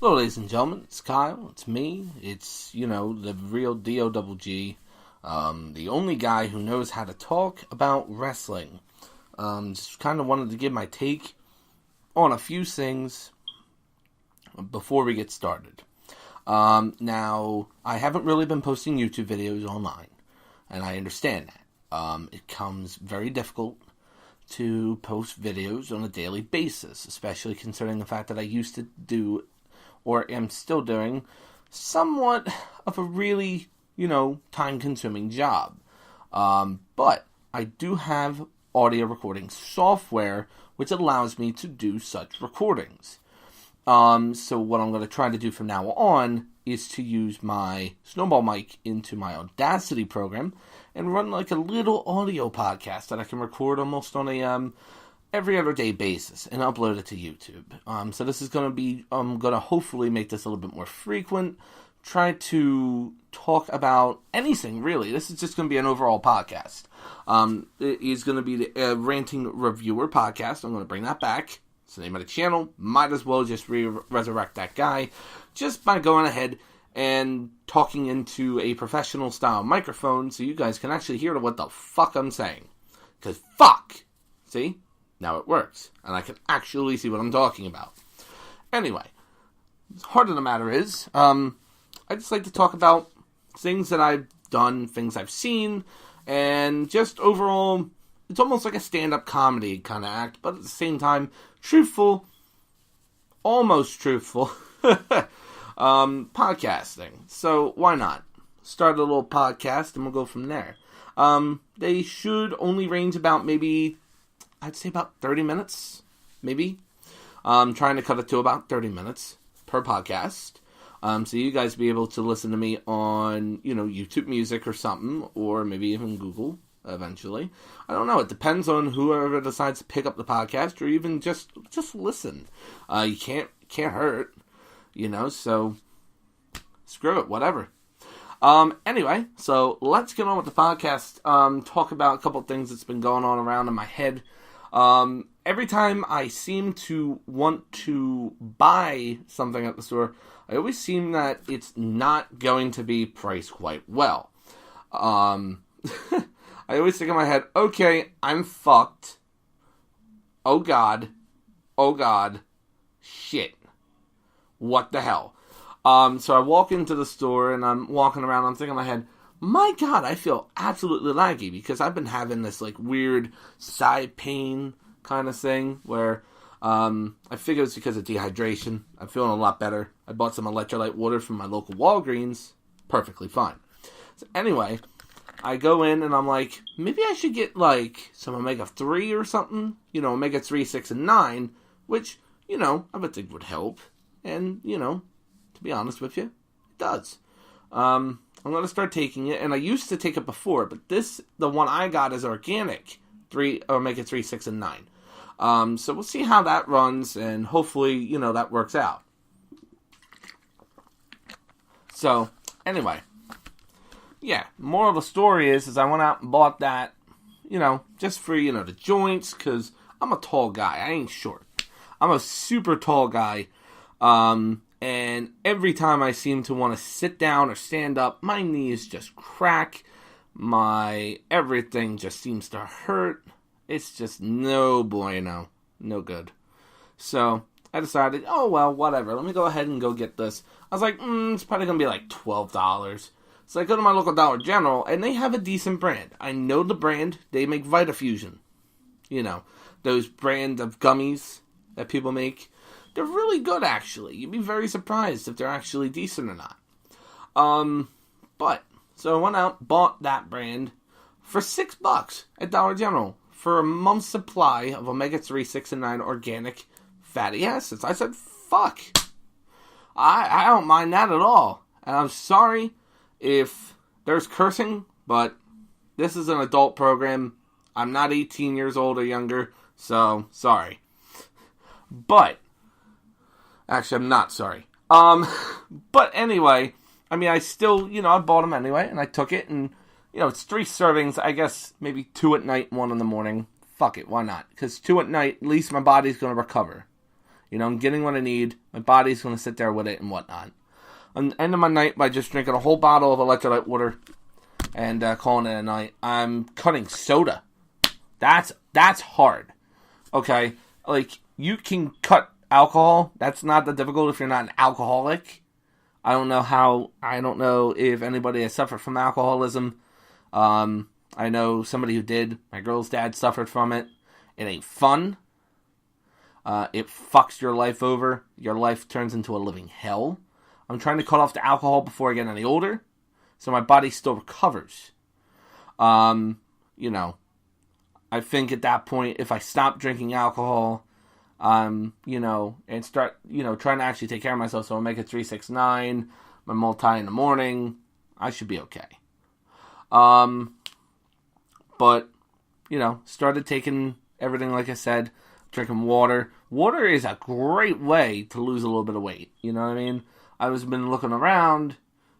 Hello, ladies and gentlemen, it's Kyle, it's me, it's, the real D-O-double-G, the only guy who knows how to talk about wrestling. Just kind of wanted to give my take on a few things before we get started. Now, I haven't really been posting YouTube videos online, and I understand that. It comes very difficult to post videos on a daily basis, especially considering the fact that I used to do, or am still doing, somewhat of a really, time-consuming job. But I do have audio recording software which allows me to do such recordings. So what I'm going to try to do from now on is to use my snowball mic into my Audacity program and run like a little audio podcast that I can record almost on a every other day basis and upload it to YouTube. So this is going to be, I'm going to hopefully make this a little bit more frequent, try to talk about anything really. This is just going to be an overall podcast. It is going to be the Ranting Reviewer podcast. I'm going to bring that back. It's the name of the channel. Might as well just resurrect that guy just by going ahead and talking into a professional style microphone so you guys can actually hear what the fuck I'm saying. Because fuck! See? Now it works. And I can actually see what I'm talking about. Anyway, the heart of the matter is, I just like to talk about things that I've done, things I've seen, and just overall, it's almost like a stand-up comedy kind of act, but at the same time, truthful, almost truthful, podcasting. So, why not? Start a little podcast, and we'll go from there. They should only range about maybe, I'd say about 30 minutes, maybe. I'm trying to cut it to about 30 minutes per podcast. So you guys be able to listen to me on, YouTube Music or something, or maybe even Google eventually. I don't know. It depends on whoever decides to pick up the podcast, or even just listen. You can't hurt, so screw it, whatever. Anyway, so let's get on with the podcast. Talk about a couple of things that's been going on around in my head. Every time I seem to want to buy something at the store, I always seem that it's not going to be priced quite well. I always think in my head, okay, I'm fucked. Oh God, shit. What the hell? So I walk into the store and I'm walking around, I'm thinking in my head, my God, I feel absolutely laggy because I've been having this like weird side pain kind of thing where I figure it's because of dehydration. I'm feeling a lot better. I bought some electrolyte water from my local Walgreens. Perfectly fine. So anyway, I go in and I'm like, maybe I should get like some omega-3 or something. Omega-3, 6, and 9, which, I would think would help. And, to be honest with you, it does. I'm going to start taking it, and I used to take it before, but the one I got is organic, omega-3, 6, and 9. So we'll see how that runs, and hopefully, that works out. So, anyway, yeah, moral of the story is I went out and bought that, just for, the joints, because I'm a tall guy, I ain't short. I'm a super tall guy, and every time I seem to want to sit down or stand up, my knees just crack, my everything just seems to hurt. It's just no bueno, no good. So I decided, oh well, whatever, let me go ahead and go get this. I was like, it's probably going to be like $12. So I go to my local Dollar General, and they have a decent brand. I know the brand, they make Vitafusion. Those brand of gummies that people make. They're really good, actually. You'd be very surprised if they're actually decent or not. So I went out, bought that brand for $6 at Dollar General for a month's supply of omega-3, 6, and 9 organic fatty acids. I said, fuck. I don't mind that at all. And I'm sorry if there's cursing, but this is an adult program. I'm not 18 years old or younger, so sorry. But actually, I'm not sorry. But anyway, I still, I bought them anyway, and I took it, and, it's 3 servings, I guess maybe 2 at night, 1 in the morning. Fuck it, why not? Because 2 at night, at least my body's going to recover. I'm getting what I need. My body's going to sit there with it and whatnot. On the end of my night, by just drinking a whole bottle of electrolyte water and calling it a night, I'm cutting soda. That's hard. Okay? Like, you can cut alcohol. That's not that difficult if you're not an alcoholic. I don't know if anybody has suffered from alcoholism. I know somebody who did. My girl's dad suffered from it. It ain't fun. It fucks your life over. Your life turns into a living hell. I'm trying to cut off the alcohol before I get any older, so my body still recovers. I think at that point, if I stop drinking alcohol, and start, trying to actually take care of myself, so I'll make it 3-6-9, my multi in the morning, I should be okay. But, started taking everything, like I said, drinking water. Water is a great way to lose a little bit of weight, you know what I mean? I've been looking around,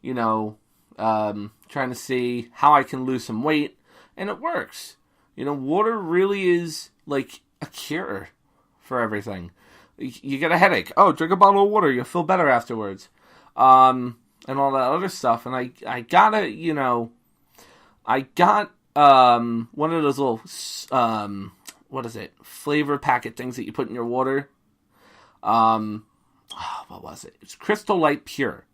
trying to see how I can lose some weight, and it works. Water really is like a cure for everything. You get a headache. Oh, drink a bottle of water. You'll feel better afterwards. And all that other stuff. And I got one of those little, flavor packet things that you put in your water. What was it? It's Crystal Light Pure.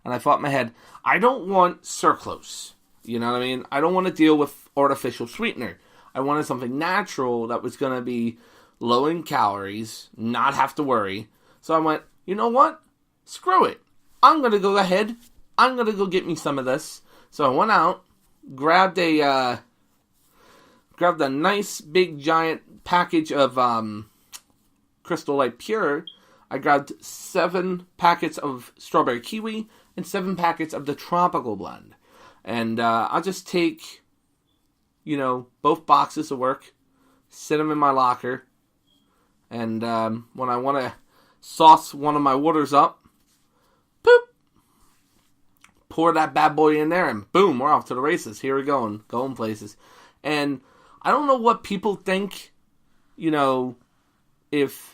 And I thought in my head, I don't want sucrose. You know what I mean? I don't want to deal with artificial sweetener. I wanted something natural that was going to be low in calories, not have to worry. So I went, you know what? Screw it. I'm going to go ahead. I'm going to go get me some of this. So I went out, grabbed a nice big giant package of Crystal Light Pure. I grabbed 7 packets of strawberry kiwi and 7 packets of the tropical blend. And I'll just take, both boxes of work, sit them in my locker, and when I want to sauce one of my waters up, poop, pour that bad boy in there, and boom, we're off to the races. Here we go, going places. And I don't know what people think, if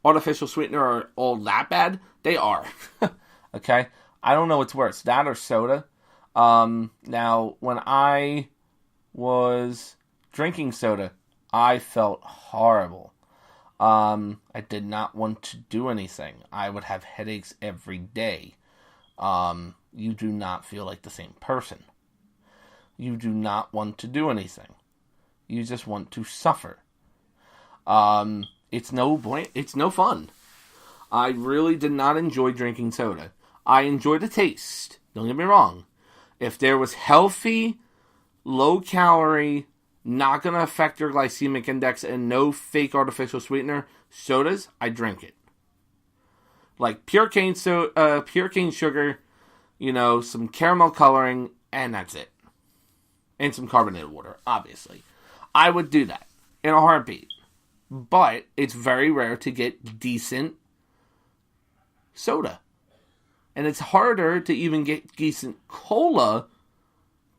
artificial sweetener are all that bad. They are. Okay? I don't know what's worse, that or soda. Now, when I was drinking soda, I felt horrible. I did not want to do anything. I would have headaches every day. You do not feel like the same person. You do not want to do anything. You just want to suffer. It's no point. It's no fun. I really did not enjoy drinking soda. I enjoy the taste. Don't get me wrong. If there was healthy, low-calorie, not going to affect your glycemic index, and no fake artificial sweetener sodas, I drink it. Like pure cane sugar, some caramel coloring, and that's it. And some carbonated water, obviously. I would do that in a heartbeat. But it's very rare to get decent soda. And it's harder to even get decent cola,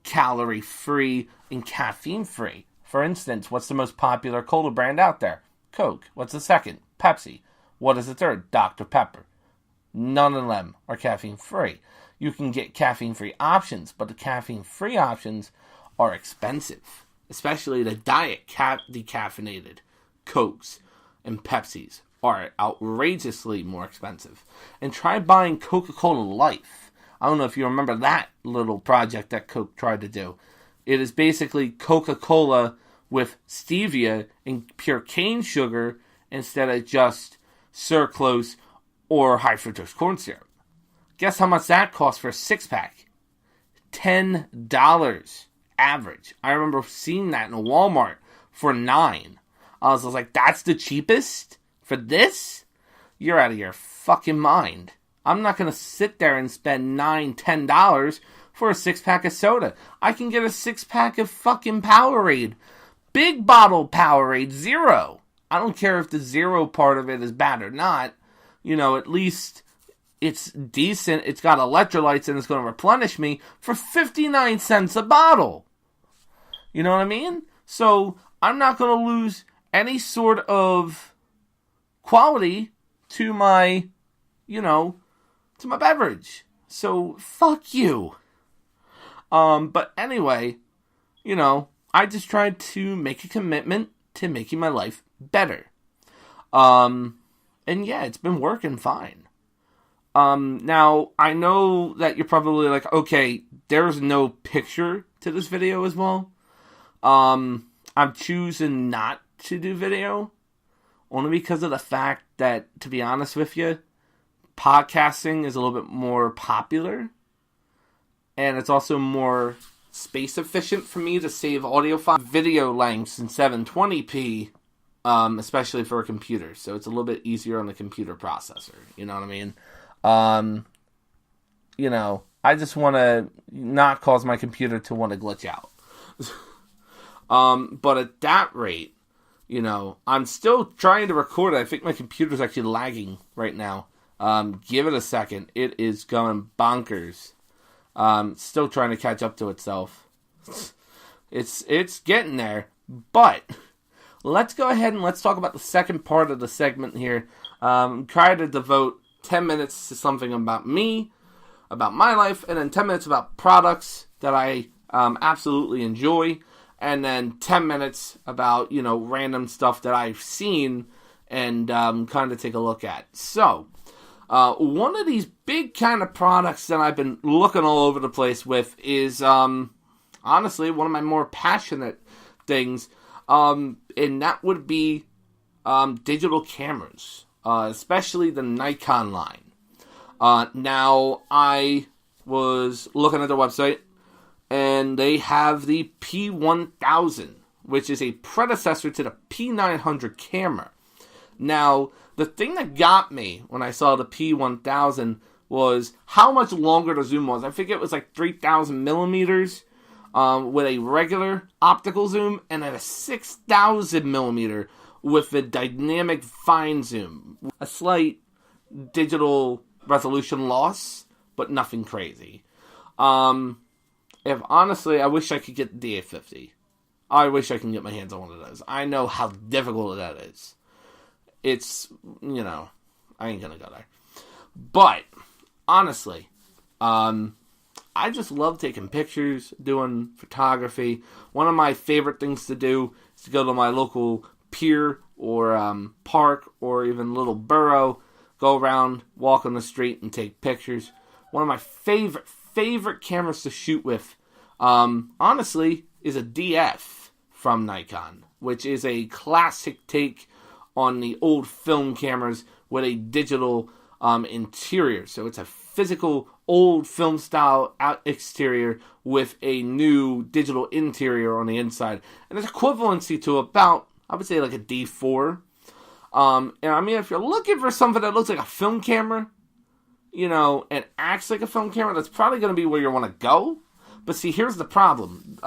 calorie-free and caffeine-free. For instance, what's the most popular cola brand out there? Coke. What's the second? Pepsi. What is the third? Dr. Pepper. None of them are caffeine-free. You can get caffeine-free options, but the caffeine-free options are expensive. Especially the diet decaffeinated Cokes and Pepsis are outrageously more expensive. And try buying Coca-Cola Life. I don't know if you remember that little project that Coke tried to do. It is basically Coca-Cola with stevia and pure cane sugar instead of just sucrose or high fructose corn syrup. Guess how much that costs for a 6-pack? $10 average. I remember seeing that in a Walmart for $9. I was like, that's the cheapest for this? You're out of your fucking mind. I'm not going to sit there and spend $9, $10 for a 6-pack of soda. I can get a 6-pack of fucking Powerade. Big bottle Powerade, zero. I don't care if the zero part of it is bad or not. At least it's decent. It's got electrolytes and it's going to replenish me for 59 cents a bottle. You know what I mean? So I'm not going to lose any sort of quality to my, to my beverage. So, fuck you. But anyway, I just tried to make a commitment to making my life better. And yeah, it's been working fine. Now, I know that you're probably like, okay, there's no picture to this video as well. I'm choosing not to do video, only because of the fact that, to be honest with you, podcasting is a little bit more popular, and it's also more space efficient for me to save audio file video lengths in 720p, especially for a computer. So it's a little bit easier on the computer processor. You know what I mean? I just want to not cause my computer to want to glitch out. But at that rate, I'm still trying to record it. I think my computer's actually lagging right now. Give it a second. It is going bonkers. Still trying to catch up to itself. It's getting there. But let's go ahead and let's talk about the second part of the segment here. Try to devote 10 minutes to something about me, about my life, and then 10 minutes about products that I absolutely enjoy, and then 10 minutes about, random stuff that I've seen and kind of take a look at. So, one of these big kind of products that I've been looking all over the place with is, honestly, one of my more passionate things, and that would be digital cameras, especially the Nikon line. Now, I was looking at their website, and they have the P1000, which is a predecessor to the P900 camera. Now, the thing that got me when I saw the P1000 was how much longer the zoom was. I think it was like 3,000 millimeters with a regular optical zoom, and then a 6,000 millimeter with a dynamic fine zoom. A slight digital resolution loss, but nothing crazy. If honestly, I wish I could get the D850. I wish I can get my hands on one of those. I know how difficult that is. It's, I ain't gonna go there. But, honestly, I just love taking pictures, doing photography. One of my favorite things to do is to go to my local pier or park or even little borough, go around, walk on the street, and take pictures. One of my favorite cameras to shoot with, honestly, is a DF from Nikon, which is a classic take on the old film cameras with a digital interior. So it's a physical old film style exterior with a new digital interior on the inside. And there's equivalency to about, I would say, like a D4. And I mean, if you're looking for something that looks like a film camera, and acts like a film camera, that's probably going to be where you want to go. But see, here's the problem.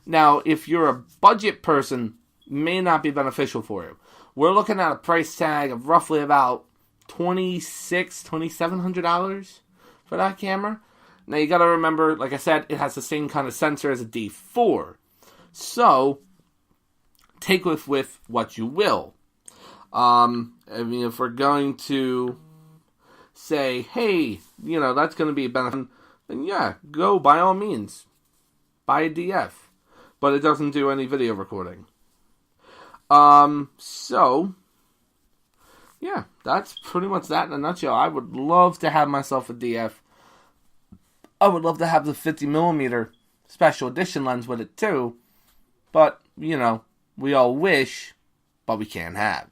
Now, if you're a budget person, may not be beneficial for you. We're looking at a price tag of roughly about $2,700 for that camera. Now, you got to remember, like I said, it has the same kind of sensor as a D4. So, take with what you will. I mean, if we're going to say, hey, that's going to be a benefit, then yeah, go by all means. Buy a DF. But it doesn't do any video recording. So, yeah, that's pretty much that in a nutshell. I would love to have myself a DF. I would love to have the 50mm special edition lens with it too. But, we all wish, but we can't have.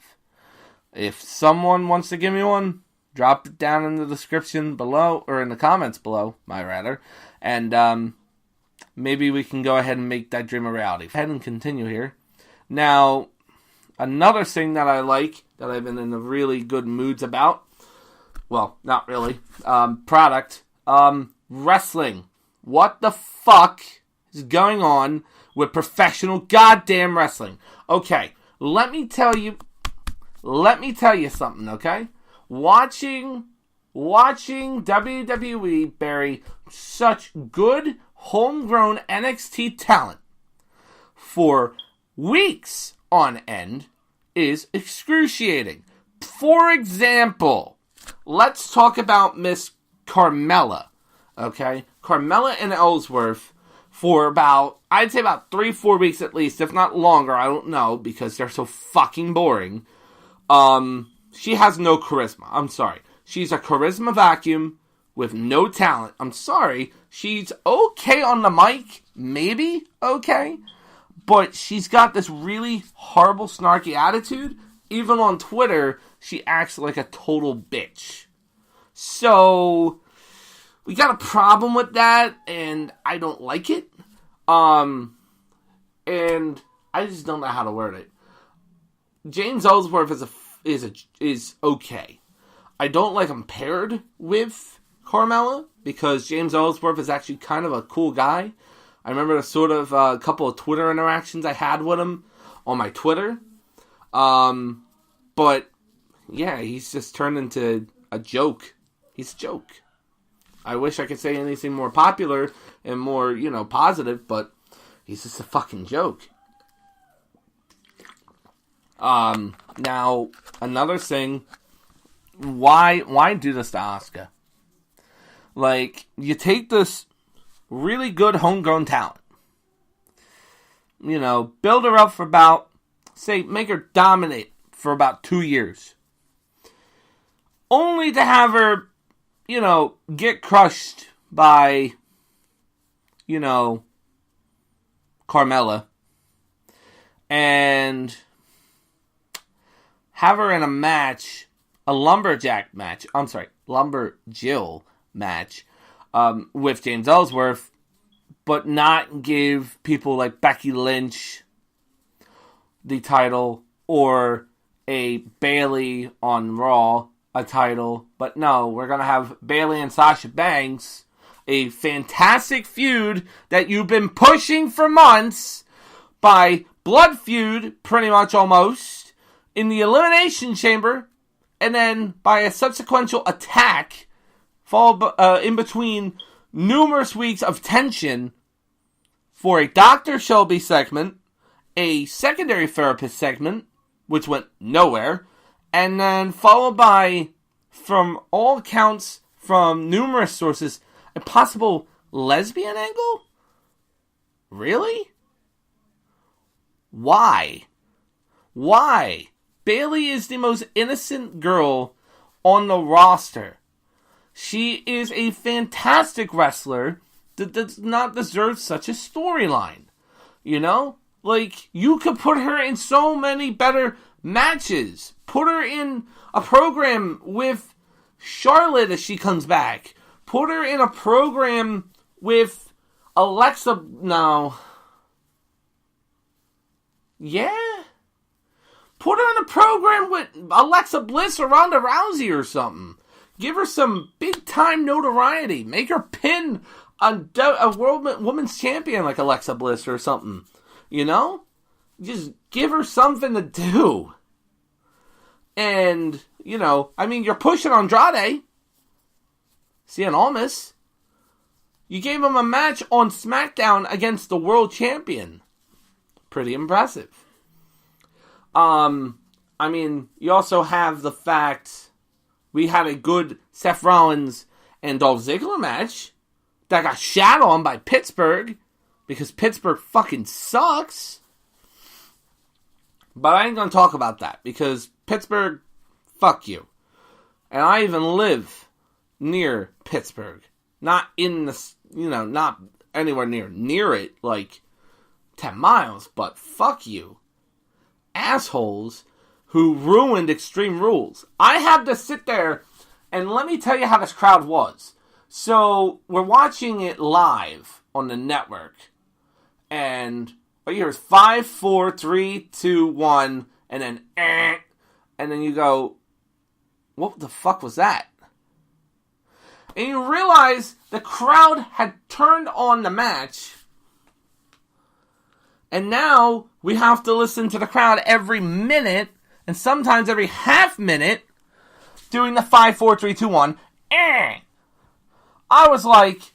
If someone wants to give me one, drop it down in the description below, or in the comments below, and maybe we can go ahead and make that dream a reality. Go ahead and continue here. Now, another thing that I like, that I've been in the really good moods about, well, not really, product, wrestling. What the fuck is going on with professional goddamn wrestling? Okay, let me tell you something, okay? Watching WWE bury such good homegrown NXT talent for weeks on end is excruciating. For example, let's talk about Miss Carmella, okay? Carmella and Ellsworth for about, I'd say about 3-4 weeks at least, if not longer, I don't know, because they're so fucking boring. She has no charisma. I'm sorry. She's a charisma vacuum with no talent. I'm sorry. She's okay on the mic, maybe okay, but she's got this really horrible, snarky attitude. Even on Twitter, she acts like a total bitch. So, we got a problem with that, and I don't like it. And I just don't know how to word it. James Ellsworth is okay. I don't like him paired with Carmella, because James Ellsworth is actually kind of a cool guy. I remember a sort of a couple of Twitter interactions I had with him on my Twitter. But yeah, he's just turned into a joke. He's a joke. I wish I could say anything more popular and more, positive, but he's just a fucking joke. Now, another thing, why do this to Asuka? Like, you take this really good homegrown talent, build her up for about, say, make her dominate for about 2 years, only to have her, get crushed by, Carmella, and have her in a match, a lumberjill match, with James Ellsworth, but not give people like Becky Lynch the title, or a Bayley on Raw a title. But no, we're going to have Bayley and Sasha Banks, a fantastic feud that you've been pushing for months by blood feud, pretty much almost, in the Elimination Chamber, and then by a subsequent attack, followed in between numerous weeks of tension for a Dr. Shelby segment, a secondary therapist segment, which went nowhere, and then followed by, from all accounts, from numerous sources, a possible lesbian angle? Really? Why? Why? Bayley is the most innocent girl on the roster. She is a fantastic wrestler that does not deserve such a storyline. Like, you could put her in so many better matches. Put her in a program with Charlotte as she comes back. Put her in a program with Alexa. No. Yeah. Put her in a program with Alexa Bliss or Ronda Rousey or something. Give her some big-time notoriety. Make her pin a world women's champion like Alexa Bliss or something. Just give her something to do. And, you're pushing Andrade. Cien Almas. You gave him a match on SmackDown against the world champion. Pretty impressive. You also have the fact we had a good Seth Rollins and Dolph Ziggler match that got shat on by Pittsburgh because Pittsburgh fucking sucks. But I ain't gonna talk about that because Pittsburgh, fuck you. And I even live near Pittsburgh. Not in the, not anywhere near it, like 10 miles, but fuck you. Assholes who ruined Extreme Rules. I had to sit there and let me tell you how this crowd was. So, we're watching it live on the network. And what you hear is 5, 4, 3, 2, 1, and then and then you go, what the fuck was that? And you realize the crowd had turned on the match. And now we have to listen to the crowd every minute, and sometimes every half minute, doing the 5, 4, 3, 2, 1. I was like,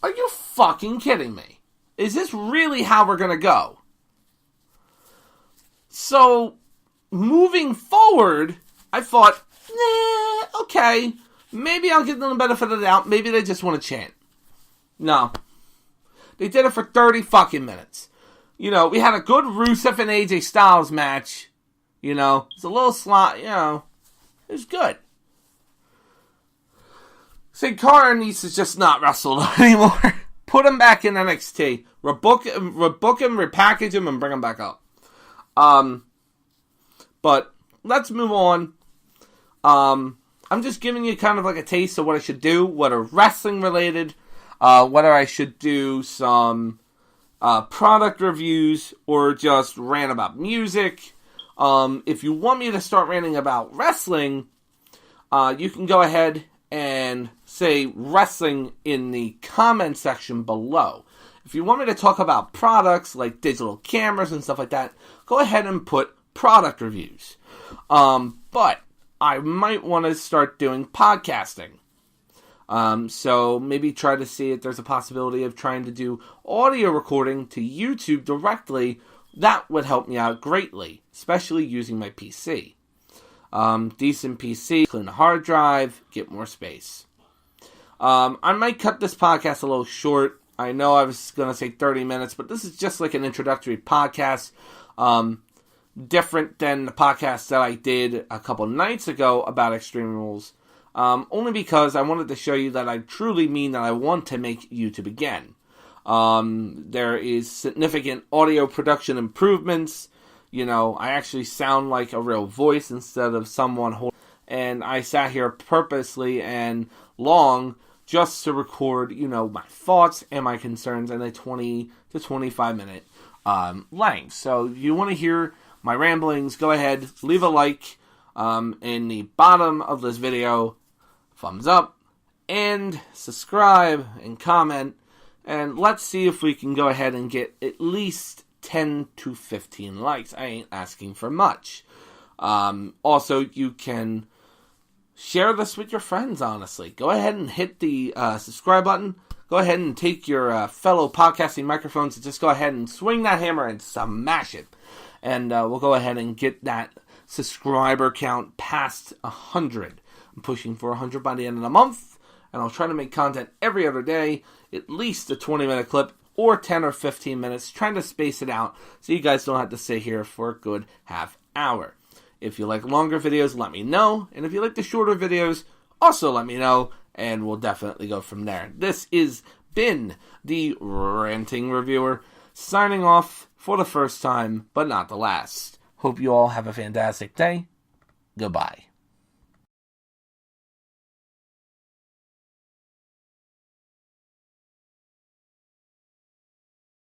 are you fucking kidding me? Is this really how we're going to go? So, moving forward, I thought, okay, maybe I'll give them the benefit of the doubt. Maybe they just want to chant. No. They did it for 30 fucking minutes. We had a good Rusev and AJ Styles match. It's a little slot, it was good. Sin Cara needs to just not wrestle anymore. Put him back in NXT. Rebook him, repackage him, and bring him back up. But let's move on. I'm just giving you kind of like a taste of what I should do, what are wrestling related, whether I should do some product reviews or just rant about music. If you want me to start ranting about wrestling, you can go ahead and say wrestling in the comment section below. If you want me to talk about products like digital cameras and stuff like that, go ahead and put product reviews. But I might want to start doing podcasting. So maybe try to see if there's a possibility of trying to do audio recording to YouTube directly. That would help me out greatly, especially using my PC. Decent PC, clean the hard drive, get more space. I might cut this podcast a little short. I know I was going to say 30 minutes, but this is just like an introductory podcast. Different than the podcast that I did a couple nights ago about Extreme Rules. Only because I wanted to show you that I truly mean that I want to make YouTube again. There is significant audio production improvements. I actually sound like a real voice instead of someone holding. And I sat here purposely and long just to record, my thoughts and my concerns in a 20 to 25 minute length. So if you want to hear my ramblings, go ahead, leave a like in the bottom of this video, thumbs up, and subscribe and comment. And let's see if we can go ahead and get at least 10 to 15 likes. I ain't asking for much. Also, you can share this with your friends, honestly. Go ahead and hit the subscribe button. Go ahead and take your fellow podcasting microphones and just go ahead and swing that hammer and smash it. And we'll go ahead and get that subscriber count past 100. I'm pushing for 100 by the end of the month. And I'll try to make content every other day. At least a 20-minute clip or 10 or 15 minutes. Trying to space it out so you guys don't have to sit here for a good half hour. If you like longer videos, let me know. And if you like the shorter videos, also let me know. And we'll definitely go from there. This has been the Ranting Reviewer, signing off for the first time, but not the last. Hope you all have a fantastic day. Goodbye.